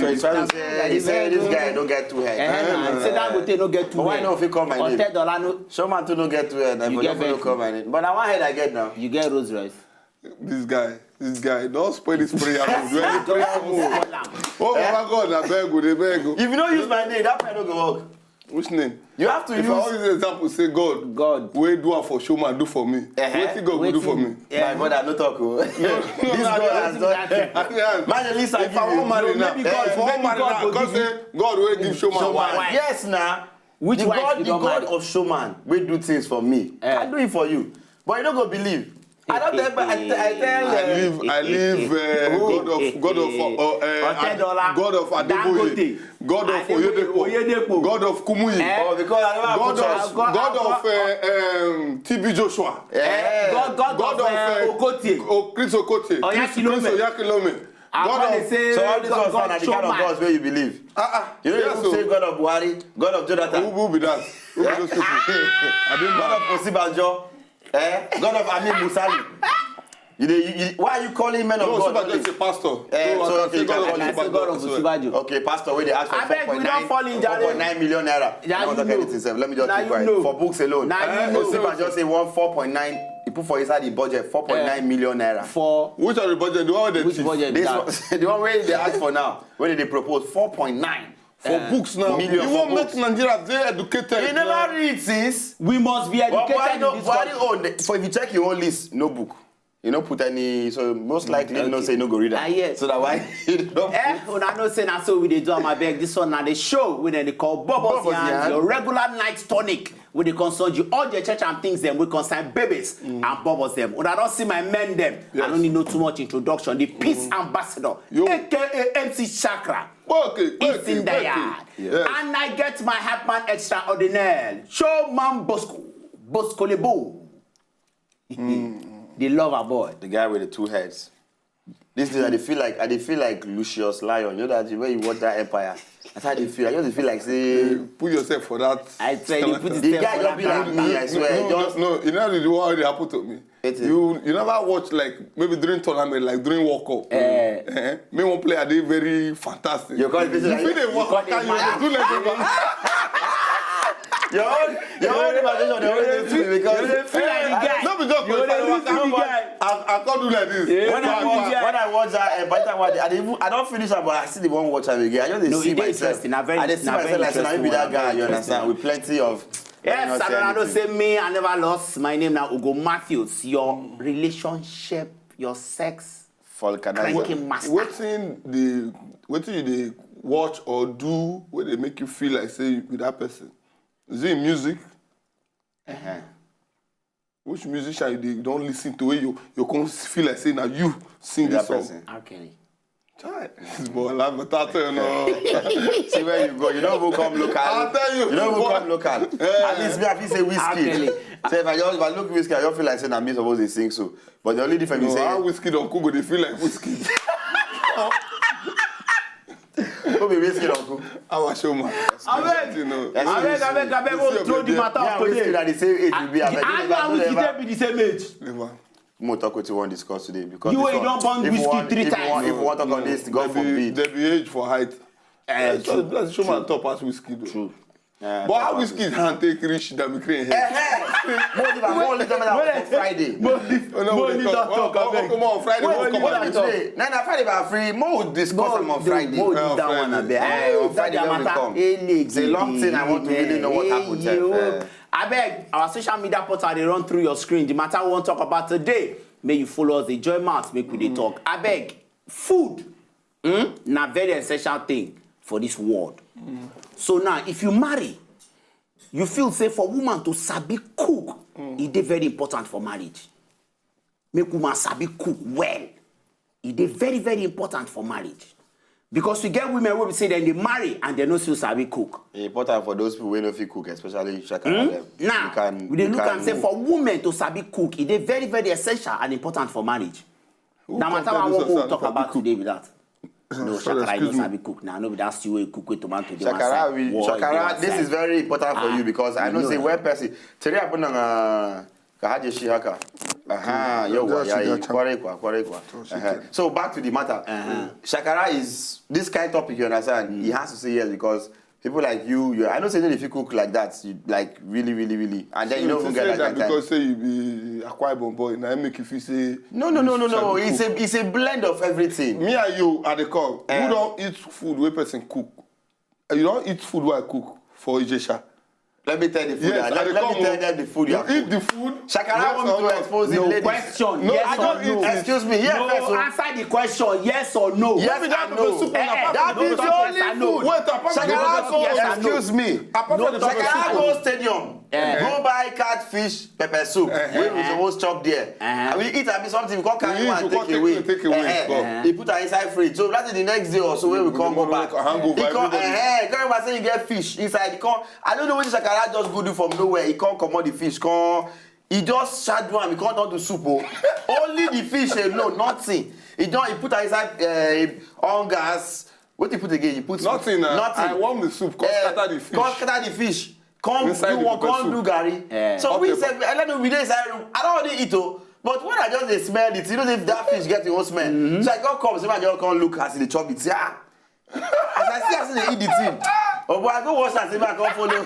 So he's trying to say, he said this guy don't get two heads. He said that would no get two heads. Why not if he call my name? $10 no. Showman to no get two heads. You get no call my name. But now one head I get now. You get Rolls Royce. This guy, don't spoil this prayer. Oh my God, I beg you, they beg you. If you don't use my name, that prayer don't go work. Which name? You have to if use. I always example, say God, wait do it for Showman, do for me. What God will do for me? My brother, no talk. This God has done. Man, at least if I won't marry now, if I won't marry now, God say God will give Showman wife. Yes, now. Which the wife God of Showman will do things for me. I do it for you, but you don't go believe. I don't tell. I live God of Adeboye, God of Oyedepo, God of Kumuyi, God of TB Joshua, God of Chris Okotie, Oyakilome. God of, so all these ones are the kind of gods where you believe. You don't even say God of Buhari, God of Jonathan. Who will be that? Who will be those people? God of Osibanjo. God of Amin Musali. Why are you calling men of God? Osibanjo is a pastor. So God of Osibanjo. Okay, pastor, where they ask for 4.9 million naira. Let me just keep quiet. For books alone. Osibanjo say 4.9. He put for inside the budget 4.9 million naira. For which are the budget? The one which budget? The one where they ask for now. Where did they propose 4.9? For books now. You won't make Nigeria very educated. You never read since. We must be educated in this country. So if you check your own list, no book. You don't put any, so most likely you don't say no go read that. Yes. So that why you don't when I know say so we do on my beg this one now the show when they call Bubbles Yarn, your regular night tonic with the concern you all the church and things them we concern babies and bubbles them. When I don't see my men them, I don't need no too much introduction. The peace ambassador, aka MC Chakra. It's in the yard. Yes. And I get my Hatman extraordinaire. Showman Bosco Lebu. The lover boy. The guy with the two heads. This thing, I feel like Lucius Lion. You know that when you watch that Empire, that's how they feel. I just feel like say put yourself for that. I tell you, put the guy don't be like me, I swear. No, you know what already happened to me. You never watch like maybe during tournament, like during World Cup. Me one player they very fantastic. You feel they walk out, you do like your own imagination, they always do it because you feel like the guy. Not because I can't do like this. Yeah. When I watch that, by the time I don't finish it, but I see the one watch again. I just see myself. I just see myself like saying, I be that guy. You understand? With plenty of. Yes, I don't say me. I never lost my name now. Ugo Matthews. Your relationship, your sex, cranking master. What you watch or do where they make you feel like say with that person? Is it music? Which musician you don't listen to where you can't feel like saying that you sing this song? Okay. This boy laugh, but I tell you no. See where you go. You don't go come local. I'll tell you. You don't go come local. At least me, I feel say whiskey. So if I look whiskey, I don't feel like saying I'm supposed to sing so. But the only difference is saying whiskey don't cook, they feel like whiskey. Who be whiskey don't cook? Our showman. I beg, we'll throw the matter up today. Whiskey at the same age will be. I will be the same age. Never. More talk what you want to discuss today because you don't burn whiskey 3 times. If you want to talk on this, God forbid. There be age for height. Let's show my top as whiskey though. True. But how whiskey hand take rich that we create here? More Friday. Come on, Friday. Come on today. Now Friday by free. More discuss them on Friday. More that one a bit. On Friday when we come. It's a long thing. I want to really know what happened. I beg, our social media portal, they run through your screen. The matter we want to talk about today, may you follow us, enjoy mouth, make we dey talk. I beg, food, na very essential thing for this world. So now, if you marry, you feel say for woman to sabi cook, it is very important for marriage. Make woman sabi cook well. It is very, very important for marriage. Because we get women who say then they marry and they no still sabi cook. It's important for those people who know if you cook, especially Shakara. Now, we look and say for women to sabi cook, it is very, very essential and important for marriage. Now, matter what we talk about today with that. No, Shakara, you don't sabi cook. Now, no, that's you cook with tomato. Shakara, this is very important for you because I know say where person. Today I put on Kahaje Shihaka. So back to the matter. Shakara is this kind of topic, you understand? He has to say yes because people like you I don't say that if you cook like that, you like really, and then you don't even get that because say you be Akwa Ibom boy, now make you feel say no. It's a blend of everything. Me and you at the call. Who don't eat food where person cook? You don't eat food where I cook for Ijesha. Let me tell the food. Yes, let me tell them the food. You eat the food. Shakara wants to expose the ladies. Question. No, Yes I don't or no? eat it. Excuse me. Yes, No, first. answer the question. Yes or no? Yes and no. That is the only food. Wait, apart from Shakara the goes. Excuse me. apart from the Shakara soup. goes stadium. Go buy catfish pepper soup. We supposed chop there. And we eat something. We can't carry one take away. He put her inside fridge. So that's the next day or so when we come go back. He come back say you get fish inside. I don't know what Shakara just go do from nowhere. He can't come on the fish. He just shadow him. He can't do the soup. Only the fish alone, nothing. He put her inside on gas. What he put again? He put nothing. I want the soup. Come scatter the fish. Come scatter the fish. Come inside do one. Come do gari. So we said, let me be inside. I don't want to eat it. But when I just smell it, you know if that fish get your own smell. So I can't come. So I just can't look as the chop it. Yeah. As I see they eat the thing. Oh boy, I go watch that. See if I can't follow.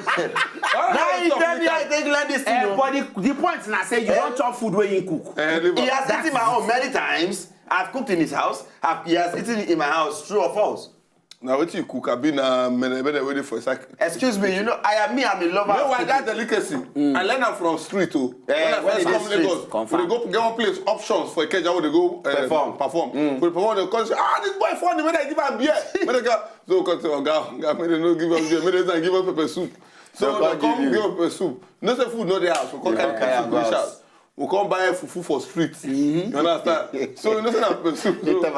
Now he tell me I take learn this thing. But the point is, I say you don't chop food where you cook. He has eaten my own many times. I've cooked in his house. He has eaten it in my house. True or false? Now what you cook? I've been waiting for a second. Excuse me, you know I'm a lover. No, why that delicacy? I learned them from street too. When I first come Lagos, they go get one place options for a Ikeja where they go perform. But perform they come say, this boy funny. When I give him beer, when they go so come to God, me they no give him beer, me they give him pepper soup. So they come give him pepper soup. No say food no dey house. We come carry food reach house. We come buy fufu for street. You understand? So you know say na pepper soup. We come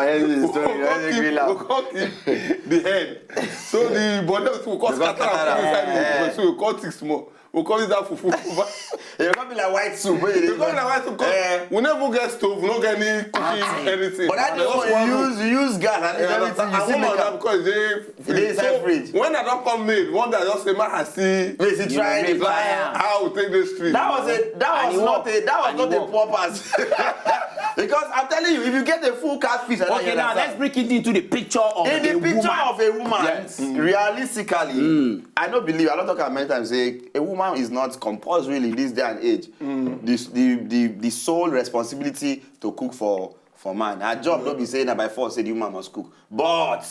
keep the head. So the body will come scatter inside the pepper soup. We come thick small. We call it that fufu. You can't be like white soup. You can't be like white soup. We never get stove. We don't get any cooking anything. But that just you use gas and everything. You see me because they inside fridge. When I don't come made, one day I just say, man, I see. Basically trying to how we take this street. That was not a poor pass. Because I'm telling you, if you get a full catfish, okay, now let's break it into the picture of a woman. Yes. Realistically, I don't believe. I don't talk about many times. Say a woman is not compulsory in this day and age. The sole responsibility to cook for man. Her job don't be saying that by force say the woman must cook, but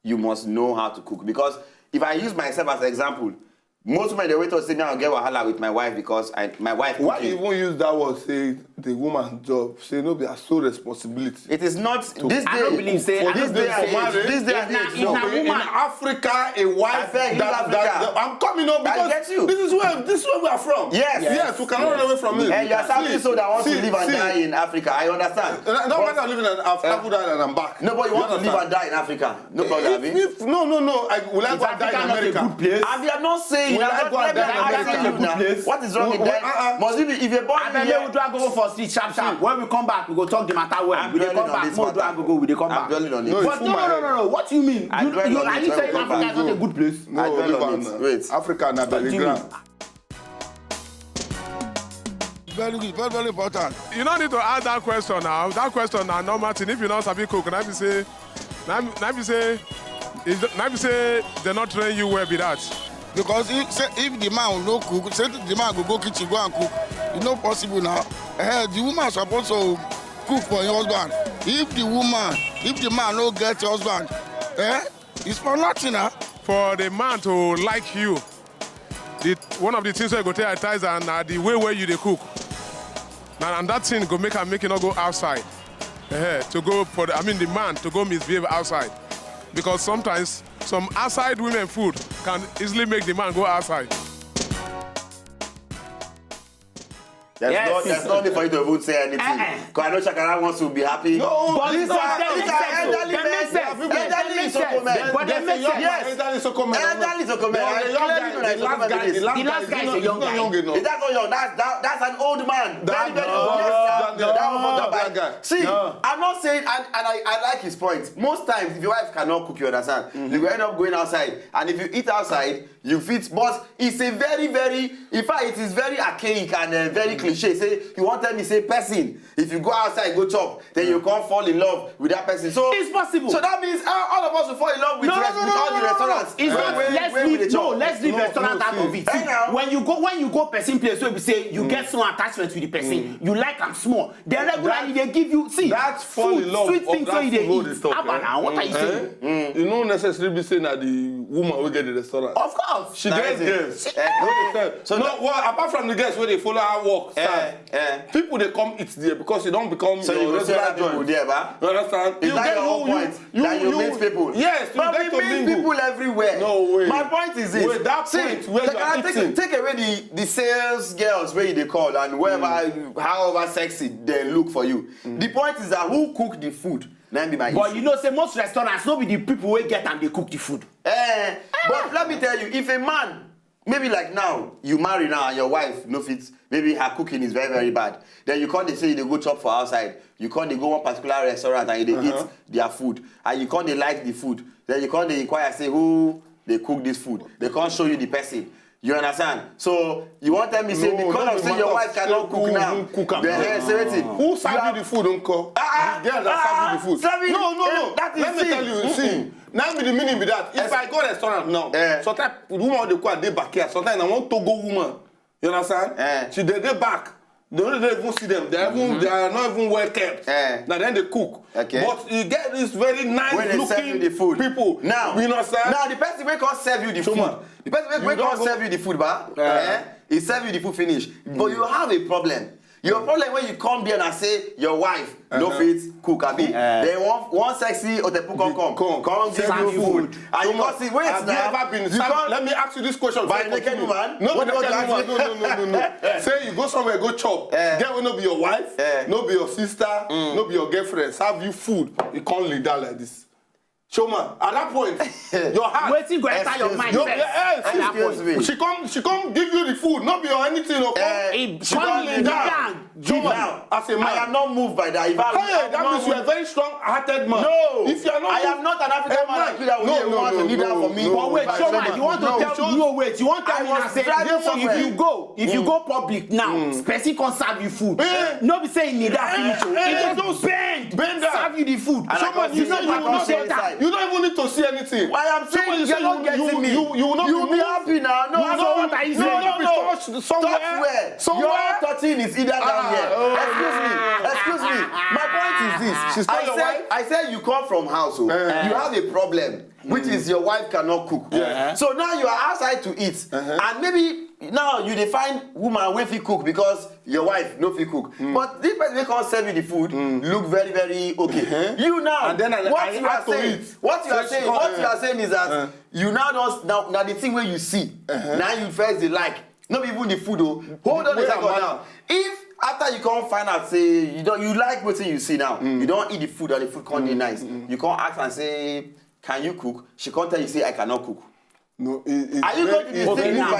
you must know how to cook. Because if I use myself as an example, most men they wait to say me I'll get wahala with my wife because my wife. Why you even use that word? Say the woman's job. Say no, be a sole responsibility. It is not this day. I don't believe say this day and age. In Africa, a wife. I'm coming up because this is where we are from. Yes, we cannot run away from it. And you are something so that wants to live and die in Africa. I understand. No matter living in Africa and I'm back. No, but you want to live and die in Africa. No problem. No. Will I go and die in America? And we are not saying. What is wrong with that? Must it be if you're born here? We go for street sharp. When we come back, we go talk the matter well. We come back. More go. We come back. But no. What do you mean? Are you saying Africa is not a good place? No, wait. Africa na battleground. Very good, very important. You don't need to ask that question now. That question now, normal thing. If you know sabi cook, now you say they not train you well be that. Because if the man will not cook, say the man will go kitchen go and cook. It's not possible now. The woman is supposed to cook for your husband. If the man no get your husband, it's for nothing now. For the man to like you, one of the things we go tell ties and the way where you they cook. And that thing go make it not go outside. To go for the man to go misbehave outside. Because sometimes some outside women food can easily make the man go outside. There's no need for you to even say anything. Because I know Shakara wants to be happy. No, but these are elderly men. makes sense. But they make sense. Yes. Elderly Sokomen. The last guy is a young guy. Is that not young? That's an old man. Very guy. See, I'm not saying, and I like his point. Most times, if your wife cannot cook, you understand, you will end up going outside. And if you eat outside, you fit. But it's a very, in fact, it is very archaic and very cliche. Say, you want to tell me, say, person, if you go outside, go chop, then you can't fall in love with that person. So it's possible. So that means all of us will fall in love with all the restaurants. It's not. Let's leave restaurant out of it. When you go person place, so you say you get some attachment with the person, you like them small. Then regularly they give you that's fall in love. Sweet things so you dey eat. What are you saying? You don't necessarily be saying that the woman will get the restaurant. Of course. She gets girls. So apart from the girls where they follow her work, people they come eat there because you don't become so your regular joint. There, ba? You understand? Is that your whole point? That you meet people? Yes, but we meet people everywhere. No way. My point is this. Wait, that point where you are eating. Take away the sales girls where they call and wherever, however sexy they look for you. The point is that who cook the food? Then be my issue. But you know, say most restaurants, no be the people who get and they cook the food. But let me tell you, if a man, maybe like now, you marry now and your wife no fits, maybe her cooking is very, very bad. Then you can't they say they go chop for outside. You can't they go one particular restaurant and they eat their food. And you can't they like the food. Then you can't they inquire, say who they cook this food. They can't show you the person. You understand? So you want tell me say because of say your wife cannot cook now. Who serve you the food, uncle? The girl that serve you the food. No. That is let me tell you, see. Now be the meaning be that. If I go to restaurant now, sometimes the woman they call they back here. Sometimes I want to go woman. You understand? She they back. They don't even see them. They are not even well kept. Now then they cook. Okay. But you get this very nice when looking serve you the food. People. Now, you understand? Now the person wey come serve you the food. The person wey come serve you the food, he serve you the food finish. But you have a problem. Your problem when you come there and say your wife no fit cook abi. Then one sexy otepu come give you food. And you come see wait have now. You ever been let me ask you this question. By naked woman? No. Say you go somewhere go chop. Girl will not be your wife, no be your sister, no be your girlfriend. Serve you food. You can't lead that like this. Showman, at that point, your heart. Waiting go enter your mind. Excuse me. She come give you the food, not be or anything. She come lay down. Showman, as a man, I am not moved by that. That means you are a very strong-hearted man. No, if you are not, I am not an African man like you that will want to lead down for me. But wait, Showman, you want to tell me? Wait, you want to tell me that say if you go public now, person can serve you food. No be saying need that finish. It just bend serve you the food. Showman, you know you will not get that. You don't even need to see anything. Why I'm saying you're not getting me. You will not be happy now. No. What are you saying? Somewhere. Your 13 is either down here. Excuse me. My point is this. She's not your wife. I said you come from household. You have a problem, which is your wife cannot cook. So now you are outside to eat. And maybe now you define woman wey fit cook because your wife no fit cook. But this person wey come serve you the food look very, very okay. You now, and then what you are saying is that you now don't now the thing where you see now you first dey like not even the food o. Hold on a second now. If after you come find out say you like wetin you see now, you don't eat the food and the food come dey nice, you come ask and say can you cook? She come tell you say I cannot cook. No, are you going to be saying now?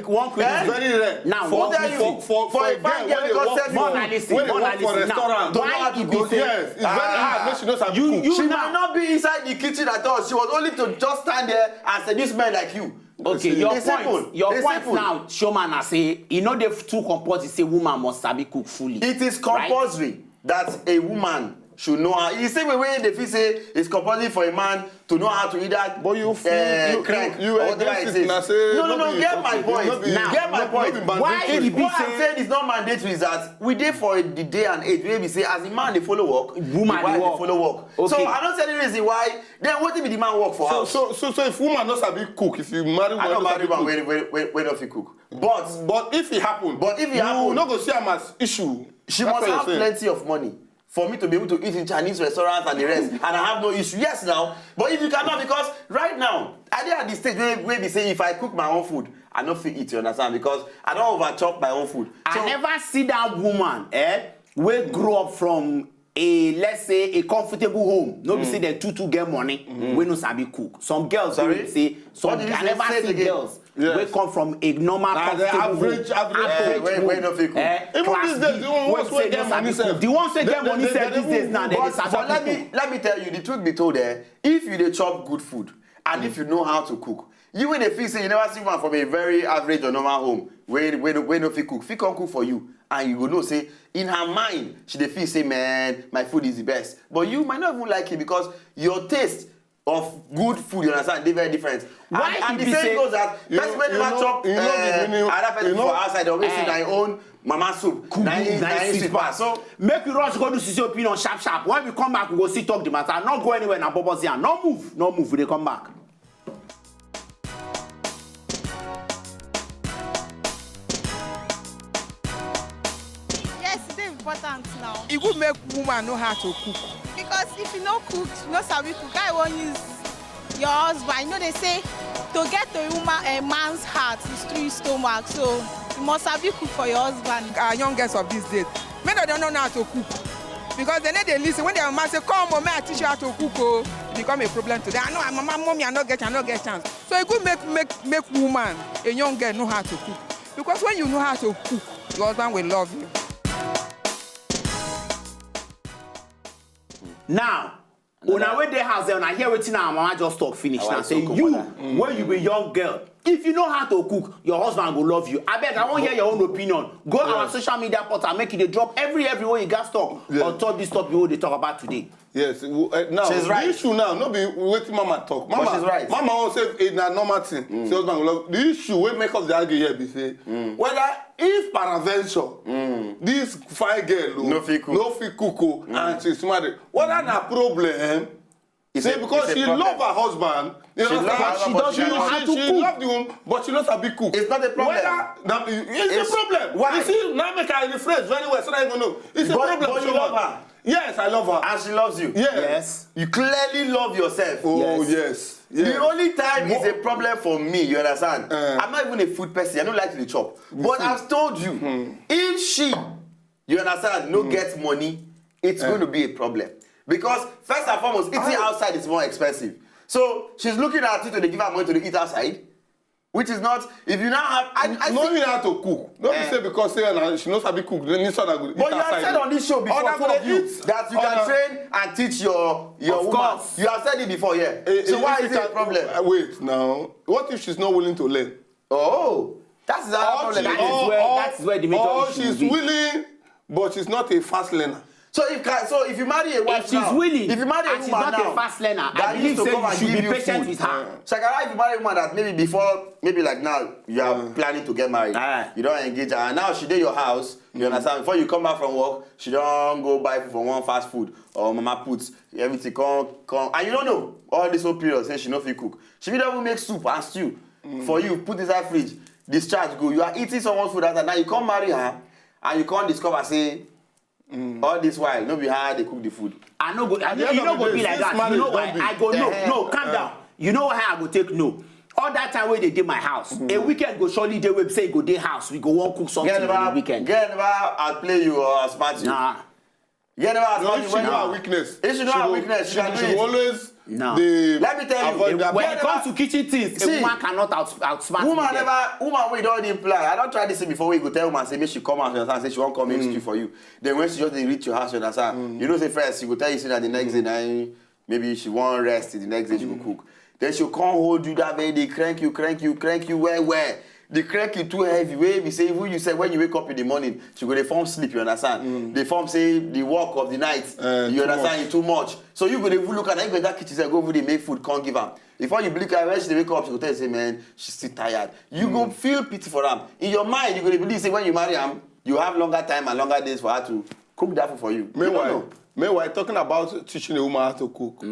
One quick, it's very rare. Now, for a fine girl when they work for restaurant, why it be yes, it's very hard. When she knows how to cook. She might not be inside the kitchen at all. She was only to just stand there and seduce men like you. Okay, your point now, Showman, I say, you know the two compulsory say woman must sabi cook fully. It is compulsory that a woman should know how. You say way they feel say it's compulsory for a man to know how to eat that. But you against it now say no. Get my point. Get my point. Why I'm saying it's not mandatory is that we dey for the day and age where we say as a man they follow work, woman they follow work. Okay. So I don't see any reason why. Then what if the man work for house? So if woman knows how to cook, if you marry one, I don't marry one where does he cook? But if it happen, you not go see him as issue. She must have plenty of money for me to be able to eat in Chinese restaurants and the rest, and I have no issue. Yes, now, but if you cannot, because right now, I dey at the stage where we say if I cook my own food, I no fit eat. You understand? Because I don't over chop my own food. I never see that woman, wey grow up from let's say a comfortable home. No be say they too get money. We no sabi cook. Some girls say some I never see girls we come from a normal comfortable average where no fit cook. Even these days, the ones that get money say these days now they but let me tell you the truth be told if you dey chop good food and if you know how to cook, you wey dey feel say you never see one from a very average or normal home wey no fit cook, fit come cook for you, and you go know say in her mind she dey feel say man my food is the best, but you might not even like it because your taste of good food, you understand, dey very different. And the same goes that person wey never chop other person for outside dey always say na your own mama soup na him sweet pass. So make we rush go do Sisi opinion sharp. When we come back we go still talk the matter. Not go anywhere na Bobo Zian. No move we dey come back. Important now. It would make woman know how to cook. Because if you no cook, you no sabi cook, I won't use your husband. You know they say to get a man's heart is through his stomach. So you must sabi cook for your husband. Our young girls of these days, men don't know how to cook. Because they need to listen. When their man say, come on, I teach you how to cook, it become a problem to them. I know, my mommy, I not get chance. So it could make woman, a young girl, know how to cook. Because when you know how to cook, your husband will love you. Now, when I went their house there, when I hear wetin our mama just talk finish now, say you, when you be young girl, if you know how to cook, your husband will love you. I beg, I won't hear your own opinion. Go on our social media portal, make it a drop everywhere you got talk on top this topic we talk about today. Yes, now she's right. The issue now, not be waiting mama talk. Mama, but she's right. Mama won't say it's not normal thing. Say husband will love. The issue we make us the argue here be say whether if peradventure this fine girl no fit cook and she's married, whether na problem. Say because she love her husband, you know, she doesn't know how to cook. She love the home, but she knows how to cook. It's not a problem. It's a problem. Why? You see, now make her rephrase very well, so that you know. It's a problem. But you love her. Yes, I love her. And she loves you. Yes. You clearly love yourself. Oh, yes. The only time it's a problem for me, you understand? I'm not even a food person. I don't like to chop. But I've told you, if she, you understand, no gets money, it's going to be a problem. Because first and foremost, eating outside is more expensive. So she's looking at you to give her money to eat outside. Which is not, if you now have... knowing how to cook. Don't say because she knows how to cook. Then it's not good. But you have said on this show before that you can train and teach your woman. Course. You have said it before, yeah. So why is it a problem? Wait, now. What if she's not willing to learn? Oh, that's the problem. That is where the major issue is. Or she's willing, but she's not a fast learner. So if you marry a wife if she's willing, if you marry a woman she's not a fast learner, I believe say you should be patient with her. Shakara, if you marry a woman that maybe like now you are planning to get married, you don't engage her, and now she did your house, you understand? Before you come back from work, she don't go buy food from one fast food or mama puts everything come, and you don't know all this whole period say she no fit cook. She will even make soup and stew for you, put inside fridge, discharge go. You are eating someone's food after now you come marry her, and you can't discover say. All this while, no be how they cook the food. I know, you know go be like that. You know why? I go no, calm down. You know how I go take no. All that time when they did my house, a weekend go surely they will say go day house. We go one cook something on the weekend. Get never outplay you or outsmart you. Nah. Get never outsmart you. She know her weakness. If she know her weakness, she can do it. Always. No. Let me tell you, when it comes to kitchen things, a woman cannot outsmart me. Woman we don't imply. I don't try this thing before we go tell woman say make she come out and say she won't come make stew for you. Then when she just reach your house, you understand. You know say first she go tell you say that the next day maybe she won't rest. The next day she will cook. Then she'll come hold you that way. They crank you where. The crank you too heavy. Where we say even you say when you wake up in the morning, she go dey form sleep. You understand? They form say the work of the night. You understand? It too much. So you go dey look at her. You go that kitchen say go over there make food. Can't give her. Before you blink her, when she wake up, she go tell you say man she's still tired. You go feel pity for her. In your mind, you go dey believe say when you marry her, you have longer time and longer days for her to cook that food for you. Meanwhile, talking about teaching a woman how to cook,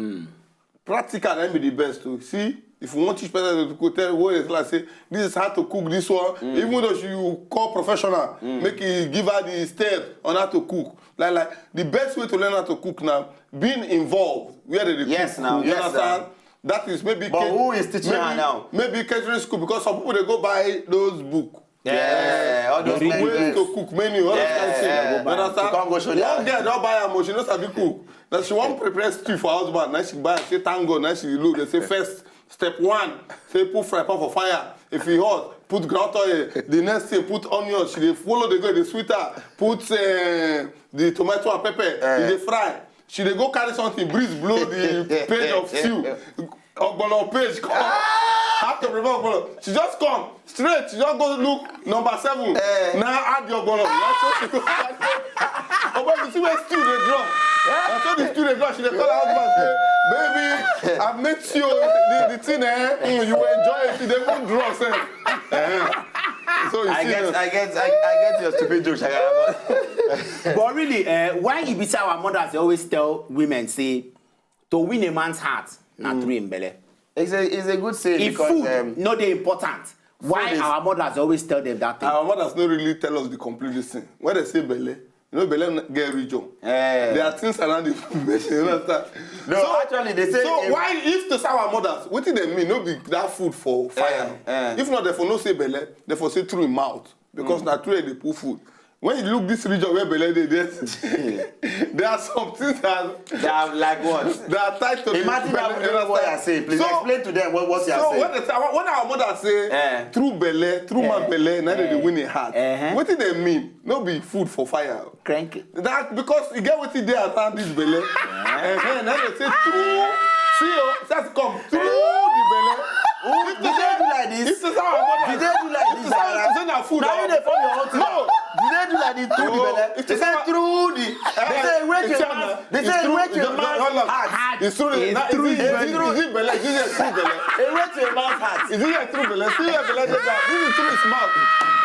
practical can be the best to see. If you want to teach person to cook, tell what it's like, say, this is how to cook this one. Even though you call professional, make it give her the step on how to cook. Like the best way to learn how to cook now, being involved. Where they cook. Yes, now. You understand? That is maybe. But who is teaching her now? Maybe catering school, because some people they go buy those books. Yeah, all those ways to cook menu, all those kind of things. You understand? One girl don't buy her, she knows how to cook. Now she won't prepare stew for husband. Now she buy, say thank God. Now she look. They say first step one, say put fry pan for fire. If it hot, put ground oil. The next thing, put onion. She dey follow the girl, the sweeter. Put the tomato and pepper. They fry. She dey go carry something, breeze blow the page of stew. Ogbono page come. How to prepare ogbono? She just come straight. She just go look number 7. Now add the ogbono. Ogbono, you see where stew dey drop. I told the stew dey drop. She dey call her husband say, baby, I met you. The thing, you will enjoy it. She dey go drop, So you I get your stupid joke, Shagara. But really, why Ibisa our mothers always tell women, say, to win a man's heart, not through him belly. It's a good saying if because food not the important, why our mothers always tell them that thing? Our mothers don't really tell us the complete thing. When they say belly, you know belly get region. There are things around the information, you understand? No, so, actually they say. So why if to say our mothers, what do they mean? No be that food for fire. If not, therefore no say belly, therefore say through mouth because na through they put food. When you look this region where belly there are some things that they are like what? They are tied to imagine that what you are saying. Please explain to them what you are saying. So when our mother say through belly, through my belly, now they win a heart. What do they mean? No be food for fire. Crank. That because you get what they around this belly. Now they say through. See, just come through the belly. Did they do like this? This is how our mother. Did they do like this? It's food. Now you dey form your own thing. No. Did they do like this through the belly? They say through the. They say wait to a man. They say wait to a man's heart. It's through the. Is it belly? Is it belly? They wait to a man's heart. Is it through belly? See your belly. This is through his mouth.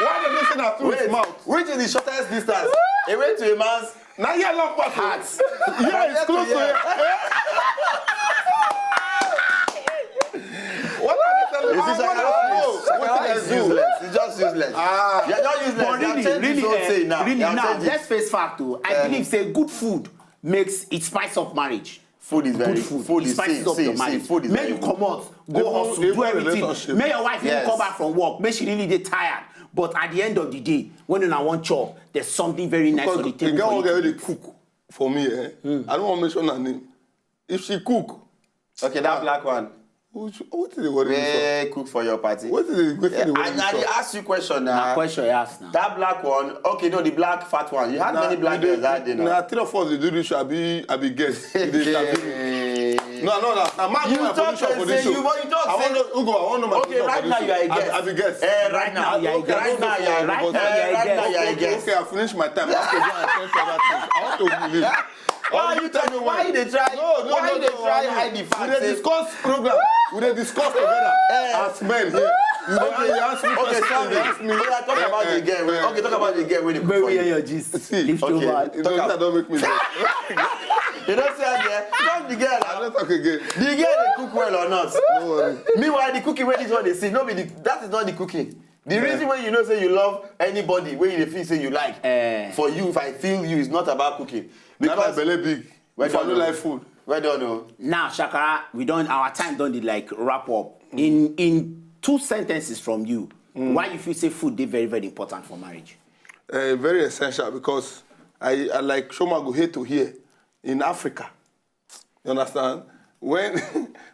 Why do they say that through his mouth? Which is the shortest distance? They wait to a man's. Now you long pass heart. Yeah, it's close to it. What are they telling you? It's useless. It's just useless. You're not useless. Really, now, let's face fact too. I believe say good food makes it spice up marriage. Food is very good food. Food is spices up your marriage. Food is may you come out, go hustle, do everything. May your wife even come back from work. May she really get tired. But at the end of the day, when you want chop, there's something very nice on the table. The girl will get cook for me. I don't want to mention her name. If she cook, okay, that black one. What is the word? They cook for your party. What is the word? I ask you question now. That question you ask now. That black one, okay, no, the black fat one. You had many black girls that day now. Nah, 3 of us they do this. I be guest. No. I'm not you talk for this show. You talk. I want to know my okay, right now you are a guest. I be guest. Right now you are a guest. Right now you are a guest. Okay, I finished my time. I have to go and attend to other things. I want to leave. Why you tell me why they try? Why they try hide the fact? We dey discuss program. We dey discuss together as men here. You ask me question. You ask me. Talk about the game. Okay, talk about the game when you cook for you. Your gist. See, okay. Don't make me laugh. You don't say that. Talk the girl. I don't talk again. The girl they cook well or not? No worry. Meanwhile, the cooking when this one they see, no be that is not the cooking. The reason when you know say you love anybody, when you feel say you like, for you, if I feel you, it's not about cooking. Because my belly big. If I don't like food. We don't know. Now, Shakara, our time don't like wrap up. In 2 sentences from you, why you feel say food is very, very important for marriage? Very essential because I like Shoma go here to here in Africa. You understand? When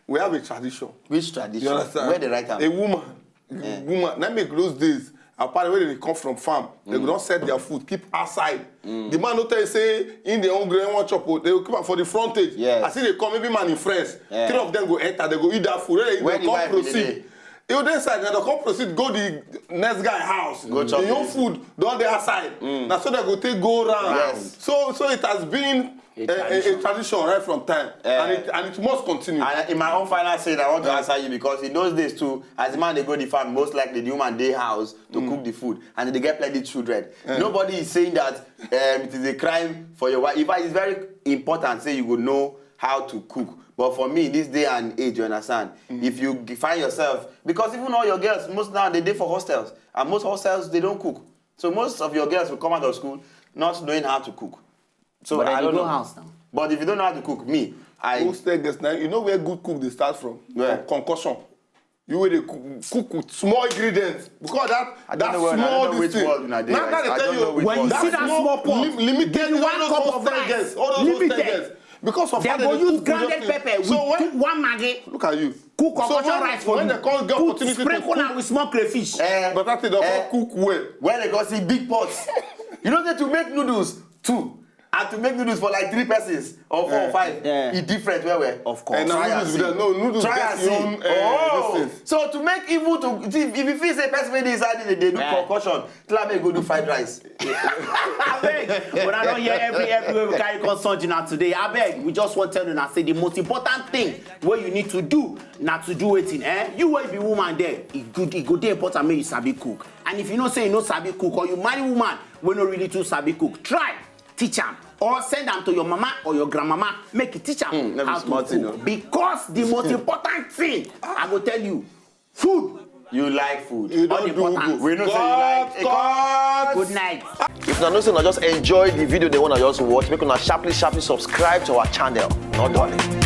we have a tradition. Which tradition? You understand? Where they write down? A woman. That make those days. Apparently, when they come from farm, they don't set their food, keep outside. The man don't tell you, say, in the hungry, one chop, they will keep up for the frontage. Yes. I see they come, maybe man in France. 3 of them go enter, they go eat that food. They come proceed. You then say, they come proceed, go the next guy house. Go chop. The young food, don't they outside. Now, so they go take, go around. Yes. So it has been a tradition right from time. And it must continue. And in my own final say, I want to answer you because in those days too, as the man they go to the farm, most likely the woman they house to cook the food and they get plenty children. Nobody is saying that it is a crime for your wife. In fact, it's very important say you would know how to cook. But for me, this day and age, you understand, if you find yourself, because even all your girls, most now they for hostels, and most hostels, they don't cook. So most of your girls will come out of school not knowing how to cook. So but I don't know. House now. But if you don't know how to cook, Hostel guests now, you know where good cook they start from? Where? From concussion. You will cook with small ingredients because that small this thing. Now they tell you when you see that small pot, limited one cup of rice, limited. Because of they go use grounded pepper with one maggi. Look at you. Cook concoction rice for when you. They can't get opportunity to sprinkle am with small crayfish. But that thing they cook well. When they go see big pots, you know that to make noodles 2. And to make noodles for like 3 persons or 4 or 5, it's different where. Of course. And noodles get your own So to make even if you feel say person wey dey inside they do concussion, tell me go do fried rice. Abeg, when I don't hear everywhere we carry concern now today, abeg, we just want to tell you now say the most important thing what you need to do not to do it in you will be woman there. It go dey important make you sabi cook. And if you know say you no sabi cook or you marry woman we no really too sabi cook, try teach them or send them to your mama or your grandmama make you teach them how to cook. Because the most important thing I will tell you, food. You like food. You don't do good. We know say you like good night. If you know say just enjoy the video they want to just watch, make una sharply subscribe to our channel. Not done.